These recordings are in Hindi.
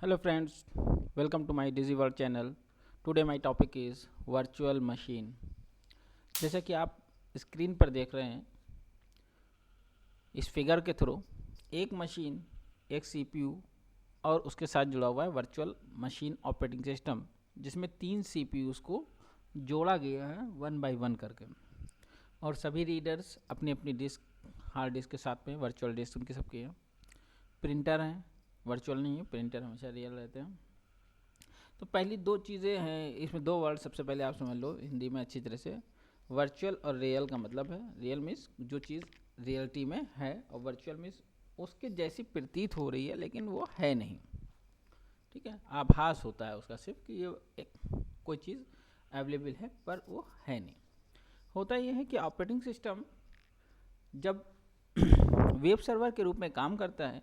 Hello friends, welcome to my Dizzy World channel. Today my topic is virtual machine. जैसा कि आप स्क्रीन पर देख रहे हैं इस फिगर के थ्रू एक मशीन, एक सीपीयू और उसके साथ जुड़ा हुआ है वर्चुअल मशीन ऑपरेटिंग सिस्टम, जिसमें 3 सीपीयूज़ को जोड़ा गया है वन बाय वन करके। और सभी रीडर्स अपनी अपनी डिस्क, हार्ड डिस्क के साथ में वर्चुअल डिस्क उनके सबके हैं। प्रिंटर हैं, वर्चुअल नहीं है, प्रिंटर हमेशा रियल रहते हैं। तो पहली दो चीज़ें हैं, इसमें दो वर्ड सबसे पहले आप समझ लो हिंदी में अच्छी तरह से। वर्चुअल और रियल का मतलब है, रियल मीन्स जो चीज़ रियलिटी में है, और वर्चुअल मीन्स उसके जैसी प्रतीत हो रही है लेकिन वो है नहीं। ठीक है, आभास होता है उसका सिर्फ कि ये एक कोई चीज़ अवेलेबल है पर वो है नहीं। होता यह है कि ऑपरेटिंग सिस्टम जब वेब सर्वर के रूप में काम करता है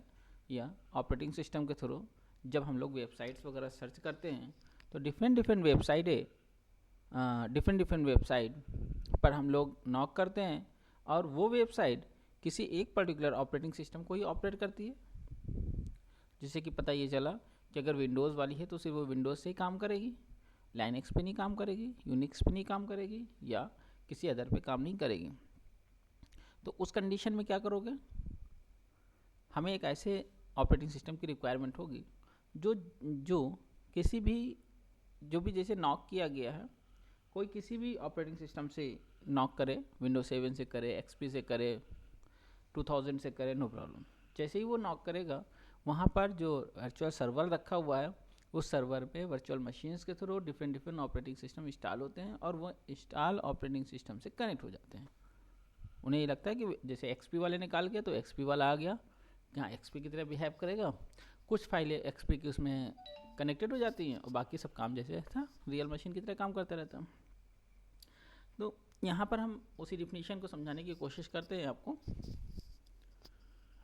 या ऑपरेटिंग सिस्टम के थ्रू जब हम लोग वेबसाइट्स वगैरह सर्च करते हैं तो डिफरेंट डिफरेंट वेबसाइट पर हम लोग नॉक करते हैं और वो वेबसाइट किसी एक पर्टिकुलर ऑपरेटिंग सिस्टम को ही ऑपरेट करती है। जैसे कि पता ये चला कि अगर विंडोज़ वाली है तो सिर्फ वो विंडोज़ से ही काम करेगी, लाइनक्स पे नहीं काम करेगी, यूनिक्स पे नहीं काम करेगी या किसी अदर पे काम नहीं करेगी। तो उस कंडीशन में क्या करोगे? हमें एक ऐसे ऑपरेटिंग सिस्टम की रिक्वायरमेंट होगी जो जो किसी भी जो भी जैसे नॉक किया गया है, कोई किसी भी ऑपरेटिंग सिस्टम से नॉक करे, विंडोज 7 से करे, एक्सपी से करे, 2000 से करे, नो प्रॉब्लम। जैसे ही वो नॉक करेगा वहाँ पर जो वर्चुअल सर्वर रखा हुआ है उस सर्वर पे वर्चुअल मशीन्स के through different operating system install होते हैं और वो इंस्टॉल ऑपरेटिंग सिस्टम से कनेक्ट हो जाते हैं। उन्हें ये लगता है कि जैसे एक्सपी वाले निकाल गया तो एक्सपी वाला आ गया, हाँ एक्सपी की तरह बिहेव करेगा। कुछ फाइलें एक्सपी की उसमें कनेक्टेड हो जाती हैं और बाकी सब काम जैसे था रियल मशीन की तरह काम करता रहता है। तो यहाँ पर हम उसी डिफिनीशन को समझाने की कोशिश करते हैं आपको।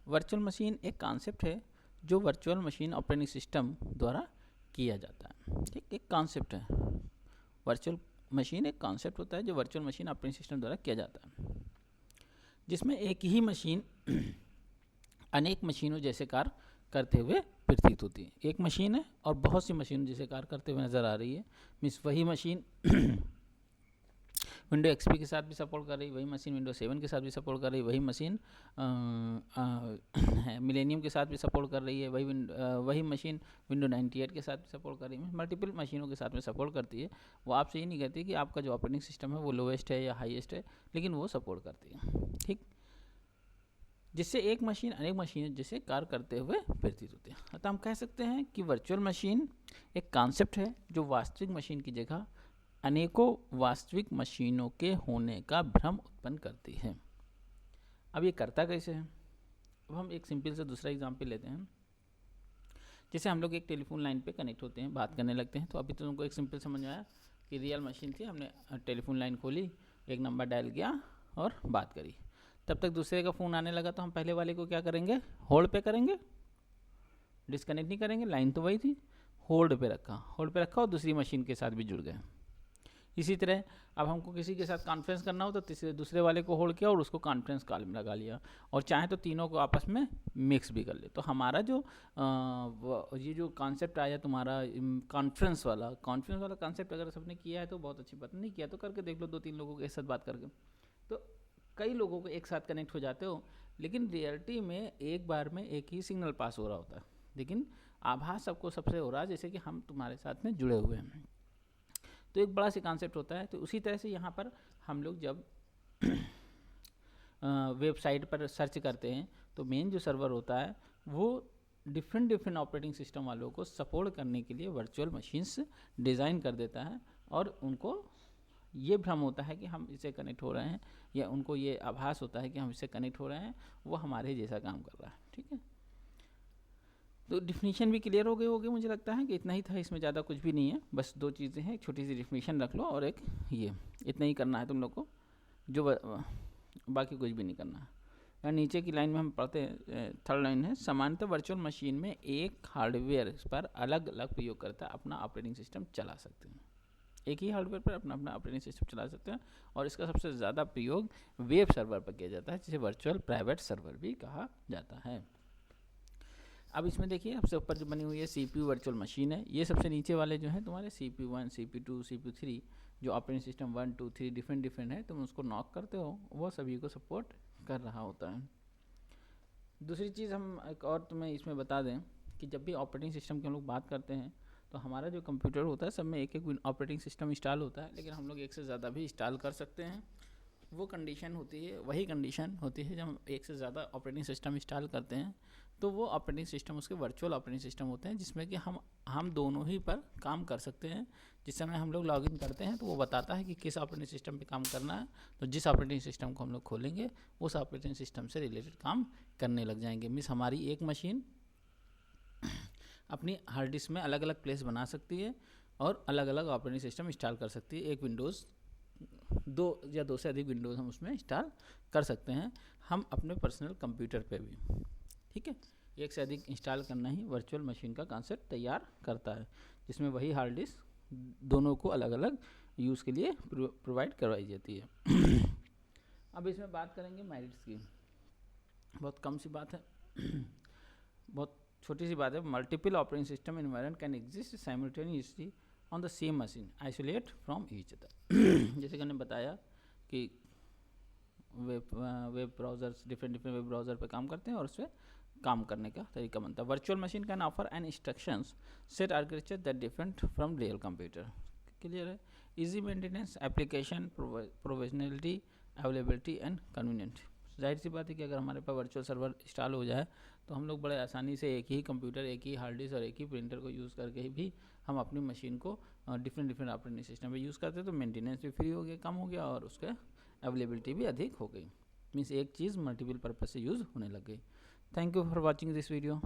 वर्चुअल मशीन एक कॉन्सेप्ट है जो वर्चुअल मशीन ऑपरेटिंग सिस्टम द्वारा किया जाता है। ठीक, एक कॉन्सेप्ट है। वर्चुअल मशीन एक कॉन्सेप्ट होता है जो वर्चुअल मशीन ऑपरेटिंग सिस्टम द्वारा किया जाता है, जिसमें एक ही मशीन अनेक मशीनों जैसे कार्य करते हुए प्रतीत होती है। एक मशीन है और बहुत सी मशीनों जैसे कार्य करते हुए नज़र आ रही है। मीन्स वही मशीन विंडो एक्सपी के साथ भी सपोर्ट कर रही, वही मशीन विंडो 7 के साथ भी सपोर्ट कर रही, वही मशीन मिलेनियम के साथ भी सपोर्ट कर रही है, वही मशीन विंडो 98 के साथ भी सपोर्ट कर रही है। मल्टीपल मशीनों के साथ में सपोर्ट करती है। वो आपसे ये नहीं कहती कि आपका जो ऑपरेटिंग सिस्टम है वो लोवेस्ट है या हाईएस्ट है, लेकिन वो सपोर्ट करती है। ठीक, जिससे एक मशीन अनेक मशीन जैसे कार्य करते हुए प्रतीत होते हैं। अतः हम कह सकते हैं कि वर्चुअल मशीन एक कॉन्सेप्ट है जो वास्तविक मशीन की जगह अनेकों वास्तविक मशीनों के होने का भ्रम उत्पन्न करती है। अब ये करता कैसे है? अब हम एक सिंपल से दूसरा एग्जाम्पल लेते हैं। जैसे हम लोग एक टेलीफोन लाइन पे कनेक्ट होते हैं, बात करने लगते हैं। तो अभी तो तुमको एक सिंपल समझ में आया कि रियल मशीन थी, हमने टेलीफोन लाइन खोली, एक नंबर डायल किया और बात करी। तब तक दूसरे का फ़ोन आने लगा तो हम पहले वाले को क्या करेंगे? होल्ड पे करेंगे, डिस्कनेक्ट नहीं करेंगे। लाइन तो वही थी, होल्ड पे रखा और दूसरी मशीन के साथ भी जुड़ गए। इसी तरह अब हमको किसी के साथ कॉन्फ्रेंस करना हो तो दूसरे वाले को होल्ड किया और उसको कॉन्फ्रेंस कॉल में लगा लिया, और चाहे तो तीनों को आपस में मिक्स भी कर ले। तो हमारा जो ये जो कॉन्सेप्ट आया तुम्हारा कॉन्फ्रेंस वाला कॉन्सेप्ट अगर सबने किया है तो बहुत अच्छी बात, नहीं किया तो करके देख लो, 2-3 लोगों के साथ बात करके। तो कई लोगों को एक साथ कनेक्ट हो जाते हो, लेकिन रियलिटी में एक बार में एक ही सिग्नल पास हो रहा होता है, लेकिन आभास सबको सबसे हो रहा है जैसे कि हम तुम्हारे साथ में जुड़े हुए हैं। तो एक बड़ा सा कॉन्सेप्ट होता है। तो उसी तरह से यहाँ पर हम लोग जब वेबसाइट पर सर्च करते हैं तो मेन जो सर्वर होता है वो डिफरेंट ऑपरेटिंग सिस्टम वालों को सपोर्ट करने के लिए वर्चुअल मशीन्स डिज़ाइन कर देता है, और उनको ये भ्रम होता है कि हम इससे कनेक्ट हो रहे हैं, या उनको ये आभास होता है कि हम इससे कनेक्ट हो रहे हैं, वो हमारे जैसा काम कर रहा है। ठीक है, तो डिफिनीशन भी क्लियर हो गई होगी, मुझे लगता है कि इतना ही था, इसमें ज़्यादा कुछ भी नहीं है। बस दो चीज़ें हैं, एक छोटी सी डिफिनीशन रख लो और एक ये, इतना ही करना है तुम लोग को, जो बाकी कुछ भी नहीं करना है। या नीचे की लाइन में हम पढ़ते हैं, थर्ड लाइन है, सामान्यतः वर्चुअल मशीन में एक हार्डवेयर पर अलग अलग प्रयोगकर्ता अपना ऑपरेटिंग सिस्टम चला सकते हैं। एक ही हार्डवेयर पर अपना अपना ऑपरेटिंग सिस्टम चला सकते हैं, और इसका सबसे ज़्यादा प्रयोग वेब सर्वर पर किया जाता है, जिसे वर्चुअल प्राइवेट सर्वर भी कहा जाता है। अब इसमें देखिए सबसे ऊपर जो बनी हुई है CPU वर्चुअल मशीन है, ये सबसे नीचे वाले जो हैं तुम्हारे CPU 1, CPU 2, CPU 3 जो ऑपरेटिंग सिस्टम 1, 2, 3 डिफरेंट है, तुम उसको नॉक करते हो, वो सभी को सपोर्ट कर रहा होता है। दूसरी चीज़ हम एक और तुम्हें इसमें बता दें कि जब भी ऑपरेटिंग सिस्टम की हम लोग बात करते हैं तो हमारा जो कंप्यूटर होता है सब में एक एक ऑपरेटिंग सिस्टम इंस्टॉल होता है, लेकिन हम लोग एक से ज़्यादा भी इंस्टॉल कर सकते हैं। वो कंडीशन होती है, वही कंडीशन होती है जब हम एक से ज़्यादा ऑपरेटिंग सिस्टम इंस्टॉल करते हैं तो वो ऑपरेटिंग सिस्टम उसके वर्चुअल ऑपरेटिंग सिस्टम होते हैं, जिसमें कि हम दोनों ही पर काम कर सकते हैं। जिस समय हम लोग लॉगिन करते हैं तो वो बताता है कि किस ऑपरेटिंग सिस्टम पे काम करना है, तो जिस ऑपरेटिंग सिस्टम को हम लोग खोलेंगे उस ऑपरेटिंग सिस्टम से रिलेटेड काम करने लग जाएंगे। मीन्स हमारी एक मशीन अपनी हार्ड डिस्क में अलग अलग प्लेस बना सकती है और अलग अलग ऑपरेटिंग सिस्टम इंस्टॉल कर सकती है। एक विंडोज़ दो या दो से अधिक विंडोज़ हम उसमें इंस्टॉल कर सकते हैं, हम अपने पर्सनल कंप्यूटर पे भी। ठीक है, एक से अधिक इंस्टॉल करना ही वर्चुअल मशीन का कॉन्सेप्ट तैयार करता है, जिसमें वही हार्ड डिस्क दोनों को अलग अलग यूज़ के लिए प्रोवाइड करवाई जाती है। अब इसमें बात करेंगे मेरिट्स की। बहुत कम सी बात है, बहुत छोटी सी बात है। Multiple operating system environment can exist simultaneously on the same machine isolate from each other. जैसे कि हमने बताया कि web browsers different web browser पे काम करते हैं और उससे काम करने का तरीका बनता है। Virtual machine can offer an instructions set architecture that different from real computer. Clear है? Easy maintenance, application provisionality, availability and convenient. जाहिर सी बात है कि अगर हमारे पास वर्चुअल सर्वर इंस्टॉल हो जाए तो हम लोग बड़े आसानी से एक ही कंप्यूटर, एक ही हार्ड डिस्क और एक ही प्रिंटर को यूज़ करके भी हम अपनी मशीन को डिफरेंट ऑपरेटिंग सिस्टम पे यूज़ करते हैं, तो मेंटेनेंस भी फ्री हो गया, कम हो गया, और उसका अवेलेबिलिटी भी अधिक हो गई। मीन्स एक चीज़ मल्टीपल पर्पज से यूज़ होने लग गई। Thank you for watching this video.